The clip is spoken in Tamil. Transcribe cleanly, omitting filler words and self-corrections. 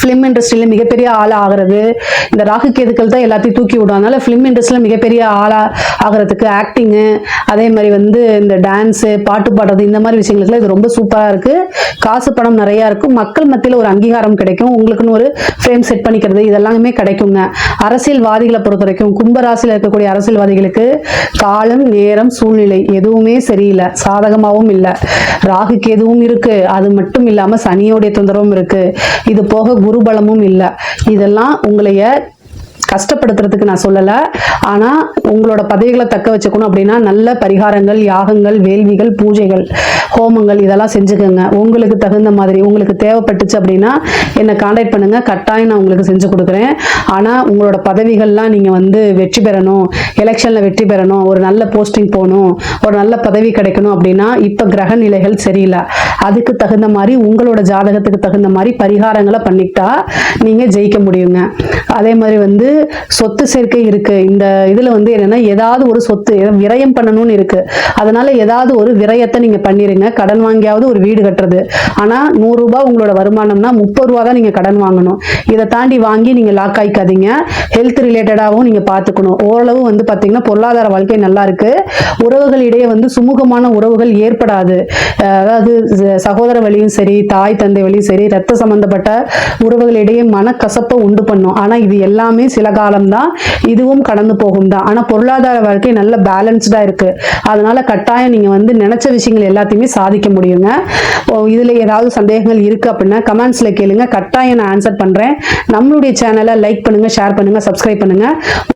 ஃபிலிம் இண்டஸ்ட்ரியில மிகப்பெரிய ஆள் ஆகிறது. இந்த ராகு கேதுக்கள் தான் எல்லாத்தையும் தூக்கி விடும். அதனால ஃபிலிம் இண்டஸ்ட்ரியில மிகப்பெரிய ஆளா ஆகிறதுக்கு ஆக்டிங்கு, அதே மாதிரி இந்த டான்ஸு, பாட்டு பாடுறது, இந்த மாதிரி விஷயங்களுக்குலாம் இது ரொம்ப சூப்பராக இருக்கு. காசு பணம் நிறையா இருக்கும். மக்கள் மத்தியில் ஒரு அங்கீகாரம் கிடைக்கும். உங்களுக்குன்னு ஒரு ஃப்ரேம் செட் பண்ணிக்கிறது இதெல்லாமே கிடைக்குங்க. அரசியல்வாதிகளை பொறுத்த வரைக்கும் கும்பராசியில் இருக்கக்கூடிய அரசியல்வாதிகளுக்கு காலம், நேரம், சூழ்நிலை எதுவுமே சரியில்லை, சாதகமாகவும் இல்லை. ராகு கேதுவும் இருக்கு, அது மட்டும் இல்லாம சனியோடைய தொந்தரவும் இருக்கு. இது போக குருபலமும் இல்லை. இதெல்லாம் உங்களைய கஷ்டப்படுத்துறதுக்கு நான் சொல்லலை. ஆனால் உங்களோட பதவிகளை தக்க வச்சுக்கணும் அப்படின்னா நல்ல பரிகாரங்கள், யாகங்கள், வேள்விகள், பூஜைகள், ஹோமங்கள் இதெல்லாம் செஞ்சுக்கோங்க. உங்களுக்கு தகுந்த மாதிரி உங்களுக்கு தேவைப்பட்டுச்சு அப்படின்னா என்னை கான்டாக்ட் பண்ணுங்க, கட்டாயம் நான் உங்களுக்கு செஞ்சு கொடுக்குறேன். ஆனால் உங்களோட பதவிகள்லாம் நீங்கள் வெற்றி பெறணும், எலெக்ஷனில் வெற்றி பெறணும், ஒரு நல்ல போஸ்டிங் போகணும், ஒரு நல்ல பதவி கிடைக்கணும் அப்படின்னா இப்போ கிரக நிலைகள் சரியில்லை. அதுக்கு தகுந்த மாதிரி உங்களோட ஜாதகத்துக்கு தகுந்த மாதிரி பரிகாரங்களை பண்ணிக்கிட்டா நீங்கள் ஜெயிக்க முடியுங்க. அதே மாதிரி சொத்து சேர்க்கை இருக்கு. இந்த இதுல என்னன்னா ஏதாவது ஒரு சொத்து விரயம் பண்ணணும்னு இருக்கு. அதனால ஏதாவது ஒரு விரயத்தை நீங்க பண்ணிருங்க. கடன் வாங்கியாவது ஒரு வீடு கட்டுறது. ஆனா 100 ரூபாய் உங்களோட வருமானம்னா 30 ரூபா தான் நீங்க கடன் வாங்கணும். இதை தாண்டி வாங்கி நீங்க லாக் ஆயிக்காதீங்க. ஹெல்த் ரிலேட்டடாகவும் நீங்க பாத்துக்கணும். ஓரளவு பாத்தீங்கன்னா பொருளாதார வாழ்க்கை நல்லா இருக்கு. உறவுகளிடையே சுமூகமான உறவுகள் ஏற்படாது. அதாவது சகோதர வழியும் சரி, தாய் தந்தை வழியும் சரி, ரத்த சம்பந்தப்பட்ட உறவுகளிடையே மனக்கசப்பை உண்டு பண்ணும். ஆனா இது எல்லாமே சில காலம்தான், இதுவும் கடந்து போகும் தான். ஆனா பொருளாதார வாழ்க்கை நல்ல பேலன்ஸ்டா இருக்கு. அதனால கட்டாயம் நீங்க நினைச்ச விஷயங்கள் எல்லாத்தையுமே சாதிக்க முடியுங்க. இதுல ஏதாவது சந்தேகங்கள் இருக்கு அப்படின்னா கமெண்ட்ஸ்ல கேளுங்க, கட்டாயம் நான் ஆன்சர் பண்றேன். நம்மளுடைய சேனலை லைக் பண்ணுங்க, ஷேர் பண்ணுங்க, சப்ஸ்கிரைப் பண்ணுங்க.